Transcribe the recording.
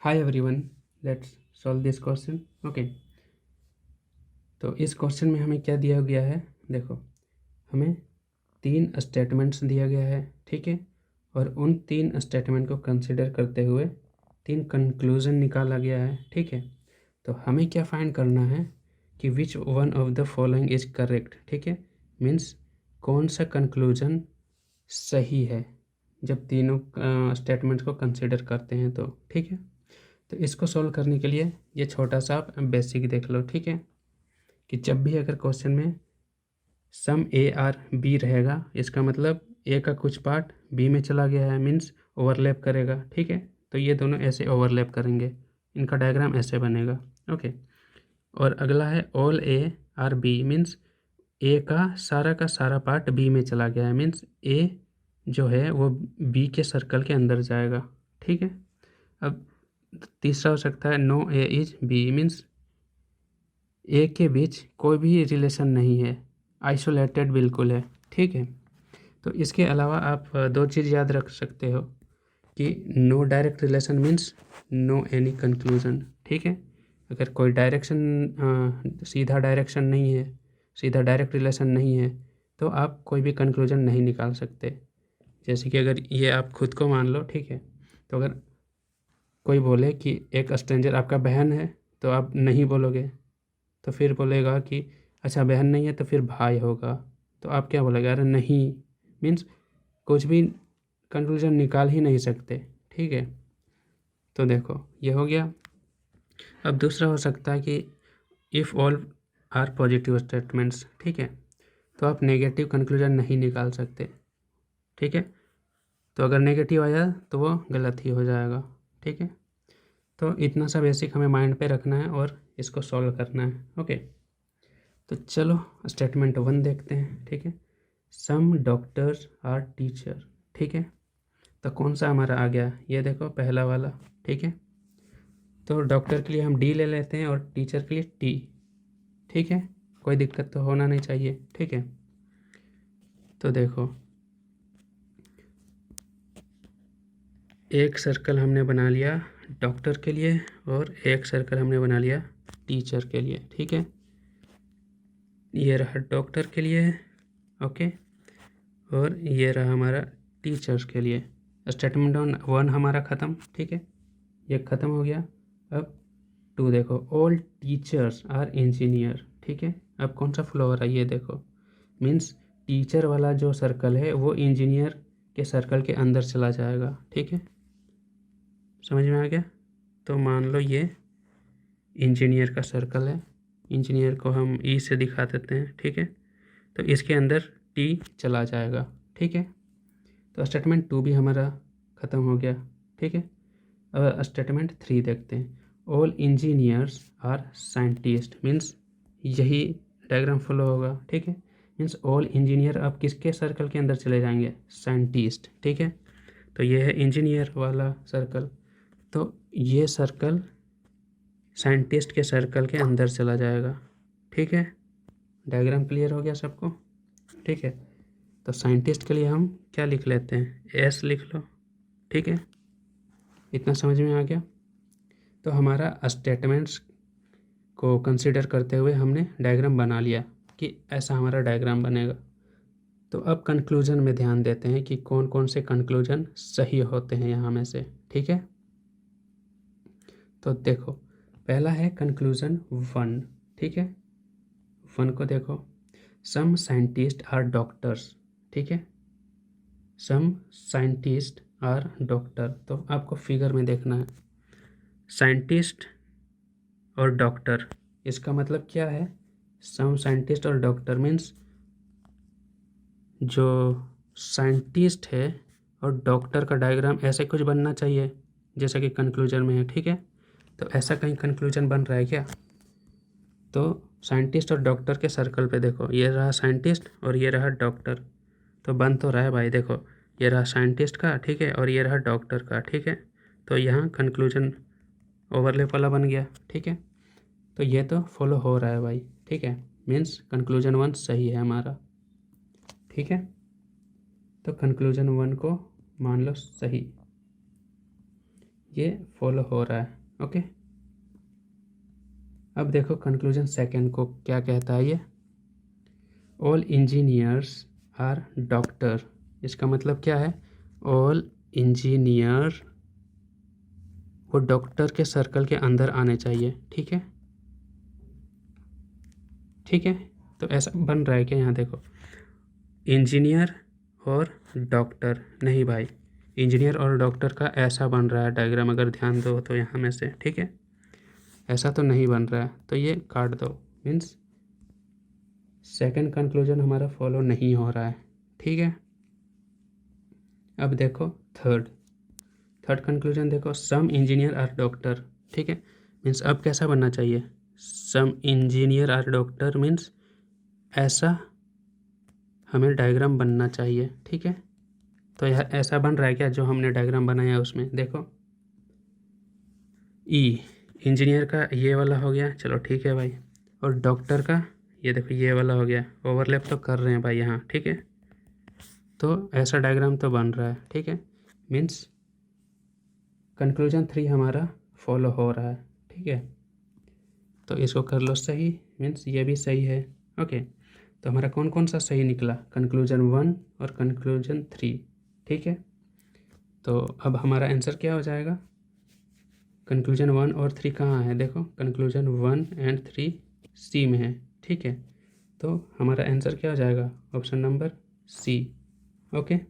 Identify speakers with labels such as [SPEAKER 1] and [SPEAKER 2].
[SPEAKER 1] Hi everyone, let's solve this question. Okay, तो इस question में हमें क्या दिया गया है? देखो, हमें 3 स्टेटमेंट्स दिया गया है, ठीक है। और उन 3 स्टेटमेंट को कंसिडर करते हुए 3 कंक्लूजन निकाला गया है, ठीक है। तो हमें क्या फाइंड करना है कि which one of the following is correct, ठीक है। मीन्स कौन सा कंक्लूजन सही है जब तीनों स्टेटमेंट्स को कंसिडर करते हैं, तो ठीक है। तो इसको सॉल्व करने के लिए ये छोटा सा आप बेसिक देख लो, ठीक है। कि जब भी अगर क्वेश्चन में सम ए आर बी रहेगा, इसका मतलब ए का कुछ पार्ट बी में चला गया है, मीन्स ओवरलैप करेगा, ठीक है। तो ये दोनों ऐसे ओवरलैप करेंगे, इनका डायग्राम ऐसे बनेगा, ओके। और अगला है all A are B, means A का सारा पार्ट बी में चला गया है, मीन्स ए जो है वो बी के सर्कल के अंदर जाएगा, ठीक है। अब तीसरा हो सकता है no A is B, means A के बीच कोई भी रिलेशन नहीं है, आइसोलेटेड बिल्कुल है, ठीक है। तो इसके अलावा आप दो चीज़ याद रख सकते हो कि no direct relation means no any conclusion, ठीक है। अगर कोई सीधा डायरेक्शन नहीं है, सीधा डायरेक्ट रिलेशन नहीं है, तो आप कोई भी कंक्लूजन नहीं निकाल सकते। जैसे कि अगर ये आप खुद को मान लो, ठीक है। तो अगर कोई बोले कि एक स्ट्रेंजर आपका बहन है, तो आप नहीं बोलोगे, तो फिर बोलेगा कि अच्छा बहन नहीं है तो फिर भाई होगा, तो आप क्या बोलेगा? अरे नहीं, मीन्स कुछ भी कंक्लूजन निकाल ही नहीं सकते, ठीक है। तो देखो ये हो गया। अब दूसरा हो सकता है कि if all are positive statements, ठीक है। तो आप नेगेटिव कंक्लूजन नहीं निकाल सकते, ठीक है। तो अगर नेगेटिव आया तो वो गलत ही हो जाएगा, ठीक है। तो इतना सा बेसिक हमें माइंड पे रखना है और इसको सॉल्व करना है, ओके। तो चलो स्टेटमेंट 1 देखते हैं, ठीक है। सम डॉक्टर्स आर टीचर, ठीक है। तो कौन सा हमारा आ गया? ये देखो पहला वाला, ठीक है। तो डॉक्टर के लिए हम डी ले लेते हैं और टीचर के लिए टी, ठीक है। कोई दिक्कत तो होना नहीं चाहिए, ठीक है। तो देखो एक सर्कल हमने बना लिया डॉक्टर के लिए और एक सर्कल हमने बना लिया टीचर के लिए, ठीक है। ये रहा डॉक्टर के लिए, ओके। और ये रहा हमारा टीचर्स के लिए। स्टेटमेंट 1 हमारा ख़त्म, ठीक है, ये ख़त्म हो गया। अब 2 देखो, ऑल टीचर्स आर इंजीनियर, ठीक है। अब कौन सा फ्लो हो रहा है ये देखो, मीन्स टीचर वाला जो सर्कल है वो इंजीनियर के सर्कल के अंदर चला जाएगा, ठीक है। समझ में आ गया? तो मान लो ये इंजीनियर का सर्कल है, इंजीनियर को हम ई से दिखा देते हैं, ठीक है। तो इसके अंदर टी चला जाएगा, ठीक है। तो स्टेटमेंट 2 भी हमारा ख़त्म हो गया, ठीक है। अब स्टेटमेंट 3 देखते हैं। All engineers are scientist, means यही डायग्राम फॉलो होगा, ठीक है। मीन्स ऑल इंजीनियर अब किसके सर्कल के अंदर चले जाएंगे? साइंटिस्ट, ठीक है। तो ये है इंजीनियर वाला सर्कल, तो ये सर्कल साइंटिस्ट के सर्कल के अंदर चला जाएगा, ठीक है। डायग्राम क्लियर हो गया सबको? ठीक है। तो साइंटिस्ट के लिए हम क्या लिख लेते हैं? एस लिख लो, ठीक है। इतना समझ में आ गया? तो हमारा स्टेटमेंट्स को कंसिडर करते हुए हमने डायग्राम बना लिया कि ऐसा हमारा डायग्राम बनेगा। तो अब कंक्लूजन में ध्यान देते हैं कि कौन कौन से कंक्लूजन सही होते हैं यहाँ में से, ठीक है। तो देखो पहला है कंक्लूजन 1, ठीक है। 1 को देखो, सम साइंटिस्ट आर डॉक्टर्स, ठीक है। सम साइंटिस्ट आर डॉक्टर, तो आपको फिगर में देखना है साइंटिस्ट और डॉक्टर, इसका मतलब क्या है? सम साइंटिस्ट और डॉक्टर मीन्स जो साइंटिस्ट है और डॉक्टर का डायग्राम ऐसे कुछ बनना चाहिए जैसा कि कंक्लूजन में है, ठीक है। तो ऐसा कहीं कंक्लूजन बन रहा है क्या? तो साइंटिस्ट और डॉक्टर के सर्कल पे देखो, ये रहा साइंटिस्ट और ये रहा डॉक्टर, तो बन तो रहा है भाई। देखो ये रहा साइंटिस्ट का, ठीक है, और ये रहा डॉक्टर का, ठीक है। तो यहाँ कंक्लूजन ओवरलैप वाला बन गया, ठीक है। तो ये तो फॉलो हो रहा है भाई, ठीक है। मीन्स कंक्लूजन 1 सही है हमारा, ठीक है। तो कंक्लूजन 1 को मान लो सही। ये फॉलो हो रहा है। ओके, अब देखो कंक्लूजन सेकंड को क्या कहता है ये, ऑल इंजीनियर्स आर डॉक्टर। इसका मतलब क्या है, ऑल इंजीनियर वो डॉक्टर के सर्कल के अंदर आने चाहिए। ठीक है, ठीक है, तो ऐसा बन रहा है क्या, यहाँ देखो इंजीनियर और डॉक्टर, नहीं भाई, इंजीनियर और डॉक्टर का ऐसा बन रहा है डायग्राम, अगर ध्यान दो तो यहाँ में से, ठीक है, ऐसा तो नहीं बन रहा है, तो ये काट दो। मीन्स सेकंड कंक्लूजन हमारा फॉलो नहीं हो रहा है। ठीक है, अब देखो थर्ड कंक्लूजन देखो, सम इंजीनियर आर डॉक्टर। ठीक है, मीन्स अब कैसा बनना चाहिए, सम इंजीनियर आर डॉक्टर मीन्स ऐसा हमें डायग्राम बनना चाहिए। ठीक है, तो यह ऐसा बन रहा है क्या जो हमने डायग्राम बनाया उसमें, देखो ई इंजीनियर का ये वाला हो गया, चलो ठीक है भाई, और डॉक्टर का ये देखो ये वाला हो गया, ओवरलैप तो कर रहे हैं भाई यहाँ। ठीक है, तो ऐसा डायग्राम तो बन रहा है। ठीक है, मीन्स कंक्लूजन 3 हमारा फॉलो हो रहा है। ठीक है, तो इसको कर लो सही, मीन्स ये भी सही है। ओके, तो हमारा कौन कौन सा सही निकला, कंक्लूजन 1 और कंक्लूजन 3। ठीक है, तो अब हमारा आंसर क्या हो जाएगा, कंक्लूजन 1 और 3 कहाँ है, देखो कंक्लूजन 1 एंड 3 सी में है। ठीक है, तो हमारा आंसर क्या हो जाएगा, ऑप्शन नंबर सी। ओके।